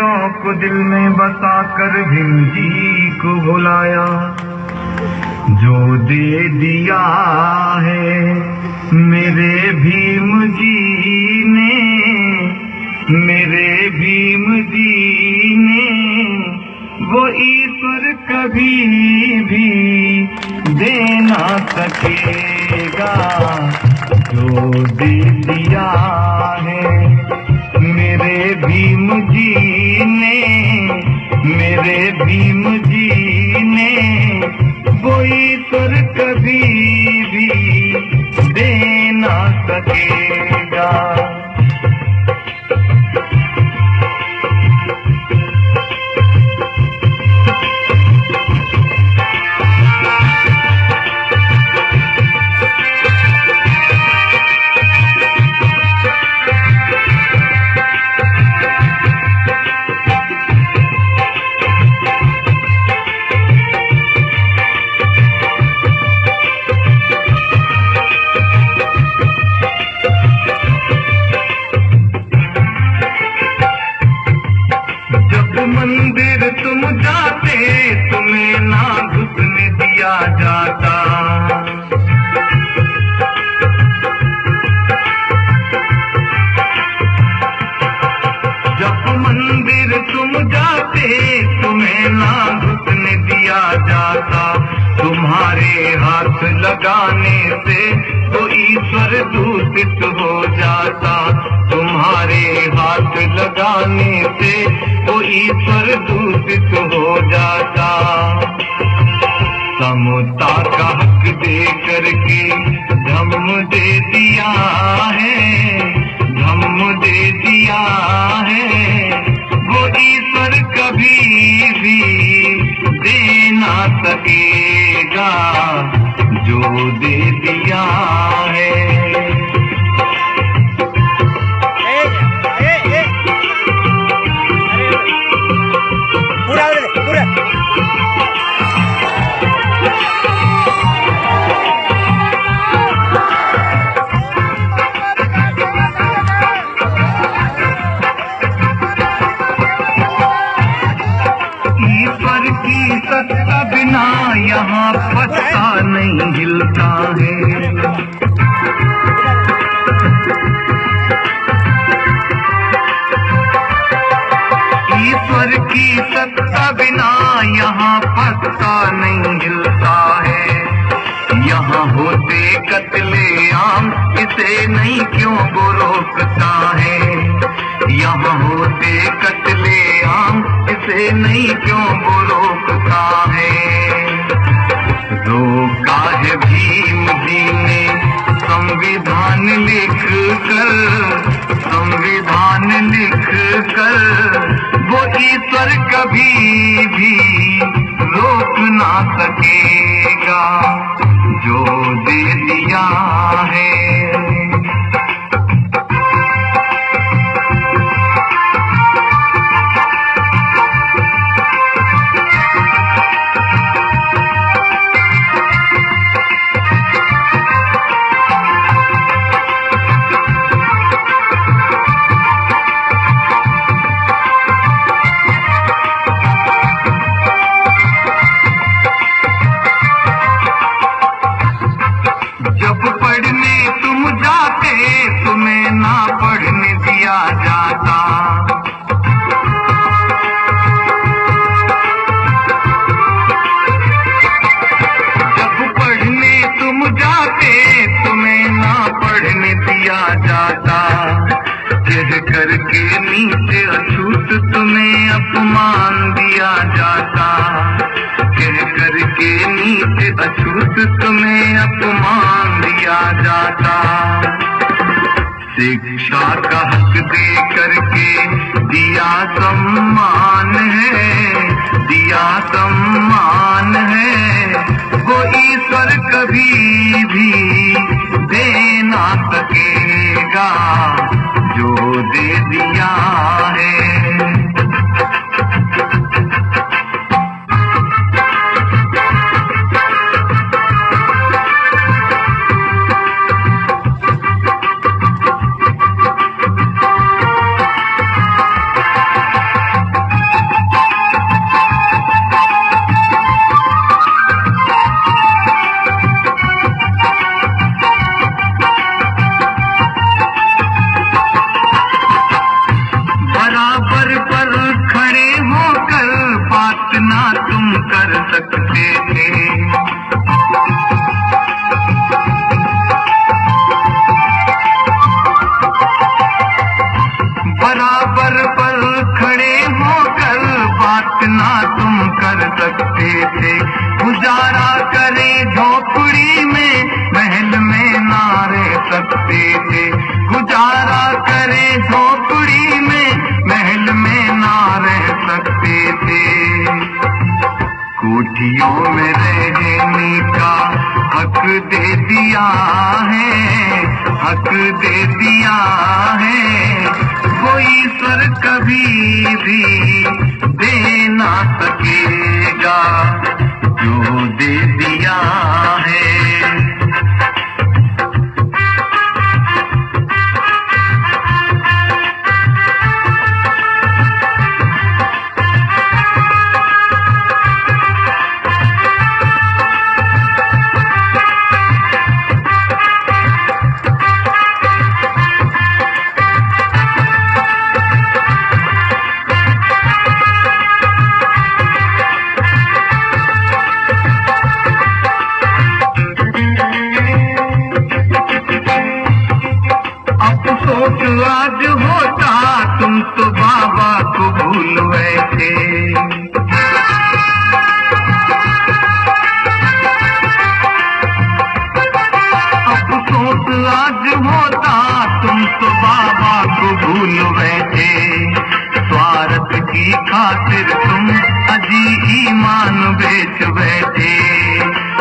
ख्यालों को दिल में बसा कर भीम जी को भुलाया। जो दे दिया है मेरे भीम जी ने, मेरे भीम जी ने, वो ईश्वर कभी भी दे ना सकेगा। जो दे दिया है मेरे भीम जी ने, मेरे भीम जी ने, वो ईश्वर कभी भी दे ना सकेगा। मंदिर तुम जाते तुम्हें ना घुसने दिया जाता। जब मंदिर तुम जाते तुम्हें ना घुसने दिया जाता। तुम्हारे हाथ लगाने से तो ईश्वर दूषित हो जाता। तुम्हारे हाथ लगाने से तो ईश्वर दूषित हो जाता। समता का हक दे करके धम्म दे दिया है, धम्म दे दिया है। वो ईश्वर कभी भी दे ना सकेगा। जो दे दिया है ईश्वर की सत्ता बिना यहाँ पत्ता नहीं हिलता है। ईश्वर की सत्ता बिना यहाँ पत्ता नहीं हिलता है। यहाँ होते कत्ले आम इसे नहीं क्यों वो रोकता है। यहाँ होते कत्ले आम इसे नहीं क्यों वो रोकता है। रोका है भीम जी ने संविधान लिख कर, संविधान लिख कर। वो ईश्वर कभी भी रोक ना सकेगा। जो दे दिया है करके नीचे अछूत तुम्हें अपमान दिया जाता। कह करके नीचे अछूत तुम्हें अपमान दिया जाता। शिक्षा का हक दे करके दिया सम्मान है, दिया सम्मान है। वो ईश्वर कभी भी दे ना सकेगा। जो दे दिया है कर सकते थे। बराबर पर खड़े होकर बात ना तुम कर सकते थे। गुजारा करे झोपड़ी में महल में ना रह सकते थे। गुजारा करे झोपड़ी में महल में ना रह सकते थे। कोठियों में रहने का हक दे दिया है, हक दे दिया है। कोई स्वर कभी भी दे ना सकेगा जो दे दिया है। आज होता तुम तो बाबा को भूल बैठे। अफसोस आज होता तुम तो बाबा को भूल बैठे। स्वार्थ की खातिर तुम अजी ईमान बेच बैठे।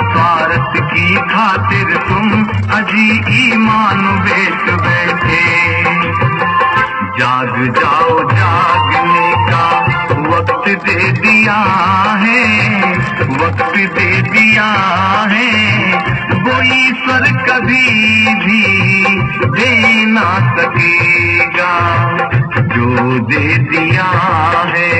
स्वार्थ की खातिर तुम अजी ईमान बेच बैठे। जाग जाओ, जागने का वक्त दे दिया है, वक्त दे दिया है। वो ईश्वर कभी भी दे ना सकेगा जो दे दिया है।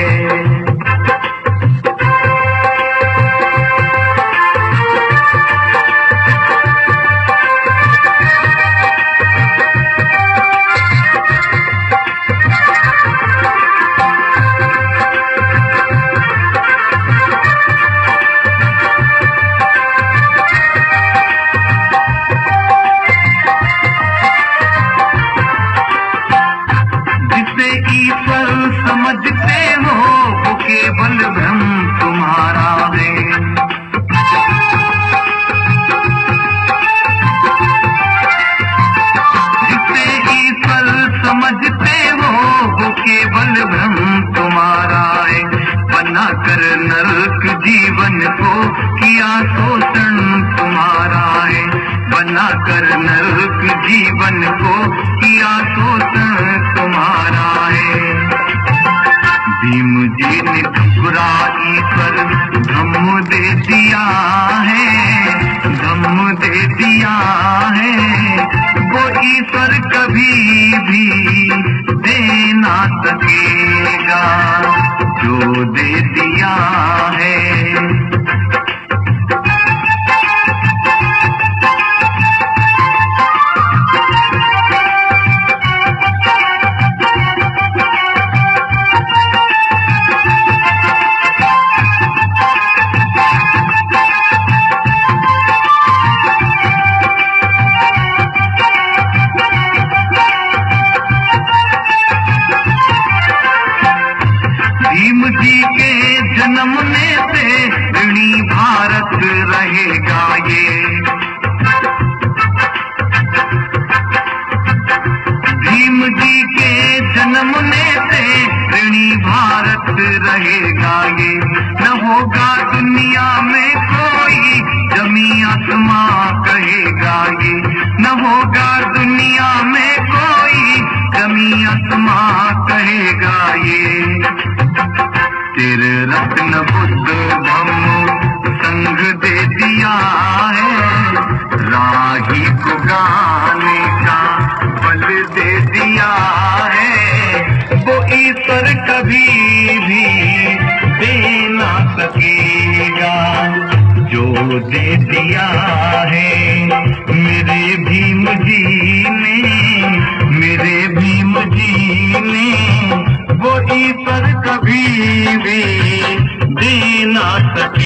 ईश्वर समझते हो वो केवल भ्रम तुम्हारा है। जिसे ईश्वर समझते हो वो केवल भ्रम तुम्हारा है। बना कर नरक जीवन को किया शोषण तुम्हारा है। बना कर नरक जीवन को किया शोषण तुम्हारा है। भीम जी ने ठुकरा ईश्वर धम्म दे दिया है, धम्म दे दिया है। वो ईश्वर कभी भी दे ना सकेगा जो दे दिया है। भीम जी के जन्मने से ऋणी भारत रहेगा ये। भीम जी के जन्मने से ऋणी भारत रहेगा ये। न होगा दुनिया में कोई जमी आसमां कहेगा ये। न होगा दुनिया में कोई जमी आसमां कहेगा ये। तेरे रत्न बुद्ध धम्म संग दे दिया है। राही को गाने का बल दे दिया है। वो ईश्वर कभी भी दे ना सकेगा जो दे दिया है। मेरे भीम जी ने, मेरे भीम जी ने वो ईश्वर कभी भी दे ना सके।